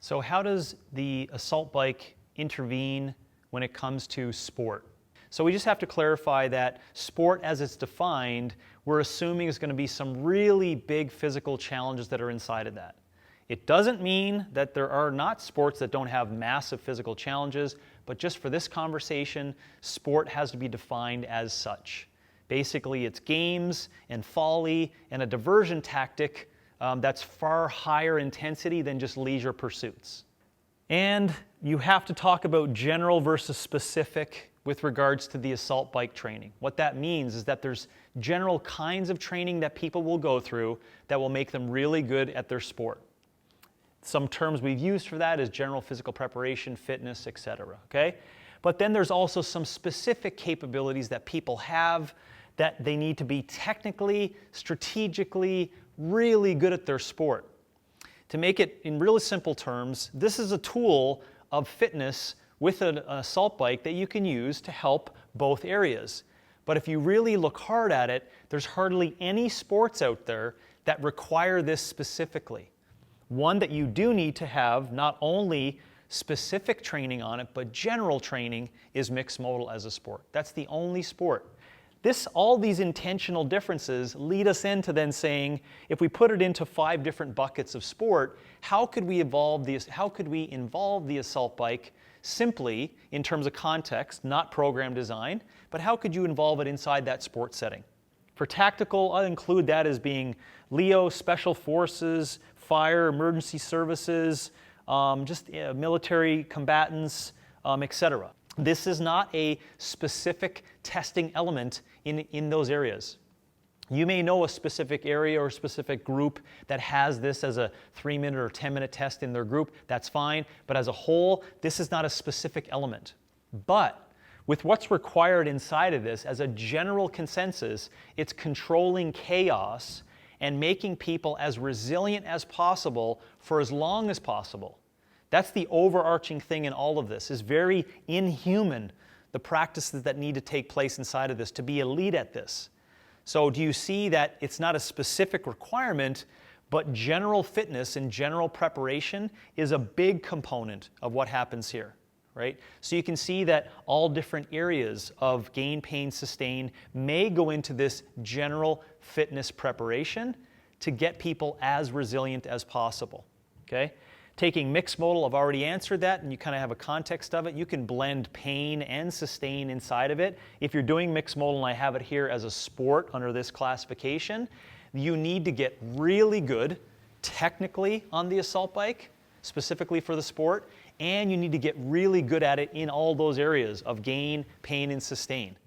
So how does the assault bike intervene when it comes to sport? So we just have to clarify that sport as it's defined, we're assuming is going to be some really big physical challenges that are inside of that. It doesn't mean that there are not sports that don't have massive physical challenges, but just for this conversation, sport has to be defined as such. Basically, it's games and folly and a diversion tactic that's far higher intensity than just leisure pursuits. And you have to talk about general versus specific with regards to the assault bike training. What that means is that there's general kinds of training that people will go through that will make them really good at their sport. Some terms we've used for that is general physical preparation, fitness, etc. Okay? But then there's also some specific capabilities that people have that they need to be technically, strategically, really good at their sport. To make it in really simple terms, this is a tool of fitness with an assault bike that you can use to help both areas. But if you really look hard at it, there's hardly any sports out there that require this specifically. One that you do need to have not only specific training on it, but general training is mixed modal as a sport. That's the only sport. All these intentional differences lead us into then saying, if we put it into 5 different buckets of sport, how could we involve the assault bike simply in terms of context, not program design, but how could you involve it inside that sport setting? For tactical, I'll include that as being LEO, special forces, fire, emergency services, military combatants, etc. This is not a specific testing element in those areas. You may know a specific area or a specific group that has this as a 3-minute or 10-minute test in their group. That's fine. But as a whole, this is not a specific element. But with what's required inside of this, as a general consensus, it's controlling chaos and making people as resilient as possible for as long as possible. That's the overarching thing in all of this, is very inhuman, the practices that need to take place inside of this to be elite at this. So do you see that it's not a specific requirement, but general fitness and general preparation is a big component of what happens here, right? So you can see that all different areas of gain, pain, sustain may go into this general fitness preparation to get people as resilient as possible, okay? Taking mixed modal, I've already answered that, and you kind of have a context of it. You can blend pain and sustain inside of it. If you're doing mixed modal, and I have it here as a sport under this classification, you need to get really good technically on the assault bike, specifically for the sport, and you need to get really good at it in all those areas of gain, pain, and sustain.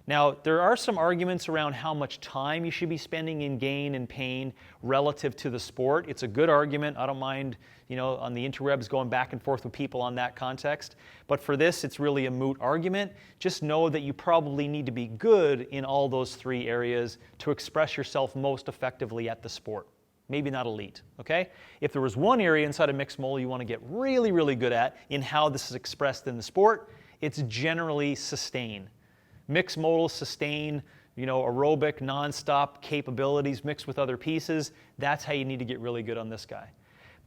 Now, there are some arguments around how much time you should be spending in gain and pain relative to the sport. It's a good argument. I don't mind, on the interwebs going back and forth with people on that context. But for this, it's really a moot argument. Just know that you probably need to be good in all those 3 areas to express yourself most effectively at the sport. Maybe not elite, okay? If there was one area inside of mixed modal you want to get really, really good at in how this is expressed in the sport, it's generally sustain. Mixed modal, sustain, aerobic, nonstop capabilities mixed with other pieces. That's how you need to get really good on this guy.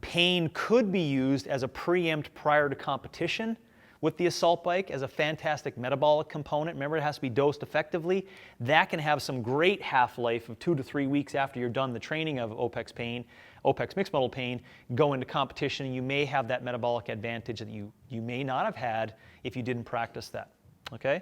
Pain could be used as a preempt prior to competition with the assault bike as a fantastic metabolic component. Remember, it has to be dosed effectively. That can have some great half-life of 2 to 3 weeks after you're done the training of OPEX mixed modal pain, go into competition, and you may have that metabolic advantage that you may not have had if you didn't practice that, okay?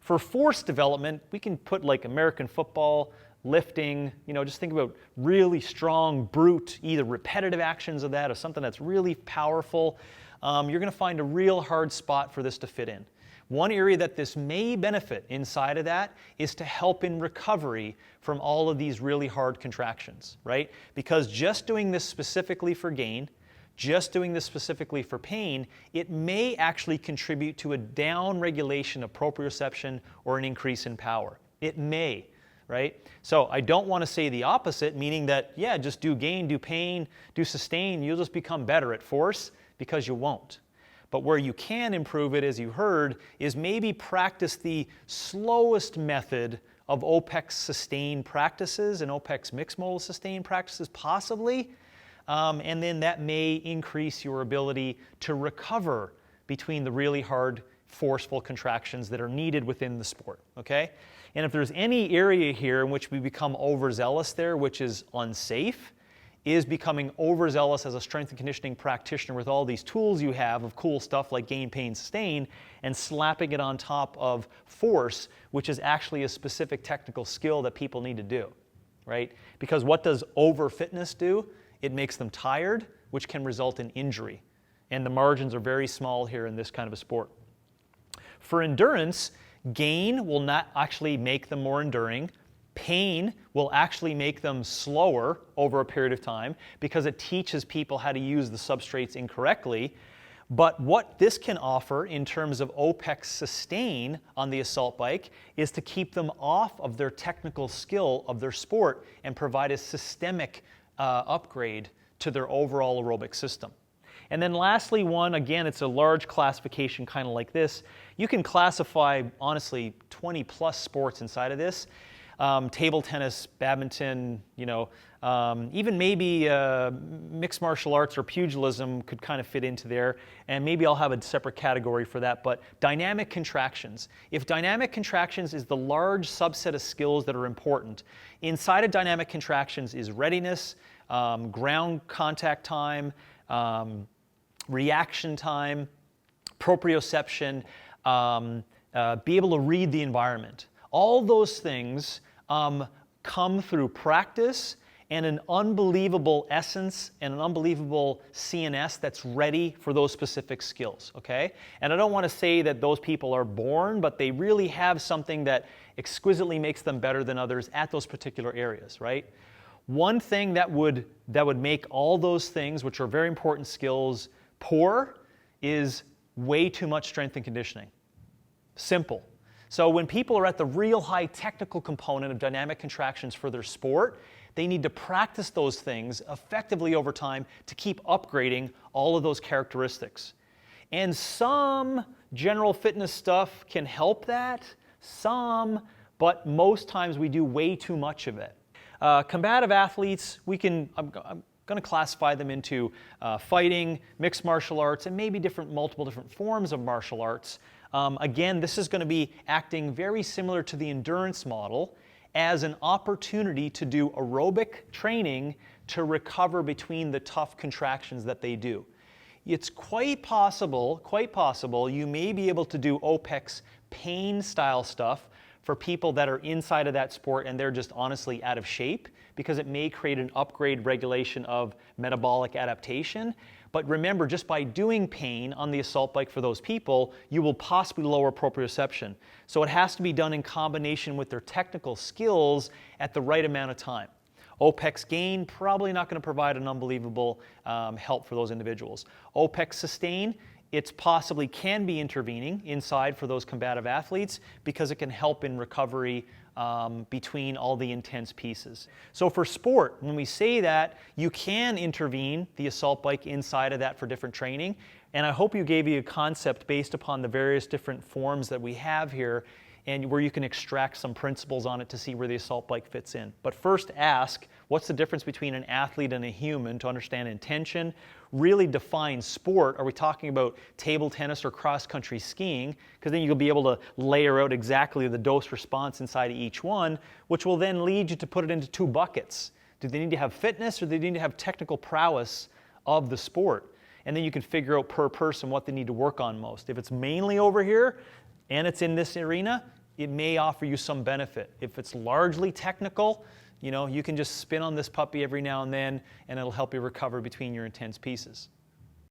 For force development, we can put like American football, lifting, just think about really strong, brute, either repetitive actions of that or something that's really powerful. You're going to find a real hard spot for this to fit in. One area that this may benefit inside of that is to help in recovery from all of these really hard contractions, right? Because just doing this specifically for gain, just doing this specifically for pain, it may actually contribute to a down regulation of proprioception or an increase in power. It may, right? So I don't want to say the opposite, meaning that, yeah, just do gain, do pain, do sustain, you'll just become better at force, because you won't. But where you can improve it, as you heard, is maybe practice the slowest method of OPEX sustain practices and OPEX mixed modal sustain practices possibly, and then that may increase your ability to recover between the really hard, forceful contractions that are needed within the sport, okay? And if there's any area here in which we become overzealous there, which is unsafe, is becoming overzealous as a strength and conditioning practitioner with all these tools you have of cool stuff like gain, pain, sustain, and slapping it on top of force, which is actually a specific technical skill that people need to do, right? Because what does over fitness do? It makes them tired, which can result in injury. And the margins are very small here in this kind of a sport. For endurance, gain will not actually make them more enduring. Pain will actually make them slower over a period of time because it teaches people how to use the substrates incorrectly. But what this can offer in terms of OPEX sustain on the assault bike is to keep them off of their technical skill of their sport and provide a systemic upgrade to their overall aerobic system. And then lastly, one, again, it's a large classification kind of like this. You can classify, honestly, 20 plus sports inside of this. Table tennis, badminton, even maybe mixed martial arts or pugilism could kind of fit into there, and maybe I'll have a separate category for that, but dynamic contractions. If dynamic contractions is the large subset of skills that are important, inside of dynamic contractions is readiness, ground contact time, reaction time, proprioception, be able to read the environment. All those things come through practice and an unbelievable essence and an unbelievable CNS that's ready for those specific skills, okay? And I don't want to say that those people are born, but they really have something that exquisitely makes them better than others at those particular areas, right? One thing that would make all those things, which are very important skills, poor is way too much strength and conditioning. Simple. So when people are at the real high technical component of dynamic contractions for their sport, they need to practice those things effectively over time to keep upgrading all of those characteristics. And some general fitness stuff can help that, but most times we do way too much of it. Combative athletes, I'm going to classify them into fighting, mixed martial arts, and maybe multiple different forms of martial arts. Again, this is going to be acting very similar to the endurance model as an opportunity to do aerobic training to recover between the tough contractions that they do. It's quite possible you may be able to do OPEX pain style stuff for people that are inside of that sport and they're just honestly out of shape, because it may create an upgrade regulation of metabolic adaptation. But remember, just by doing pain on the assault bike for those people, you will possibly lower proprioception. So it has to be done in combination with their technical skills at the right amount of time. OPEX gain, probably not going to provide an unbelievable help for those individuals. OPEX sustain, it possibly can be intervening inside for those combative athletes because it can help in recovery between all the intense pieces. So for sport, when we say that, you can intervene the assault bike inside of that for different training. And I hope you gave you a concept based upon the various different forms that we have here and where you can extract some principles on it to see where the assault bike fits in. But first ask, what's the difference between an athlete and a human to understand intention? Really define sport. Are we talking about table tennis or cross-country skiing? Because then you'll be able to layer out exactly the dose response inside of each one, which will then lead you to put it into two buckets. Do they need to have fitness or do they need to have technical prowess of the sport? And then you can figure out per person what they need to work on most. If it's mainly over here and it's in this arena, it may offer you some benefit. If it's largely technical, you can just spin on this puppy every now and then and it'll help you recover between your intense pieces.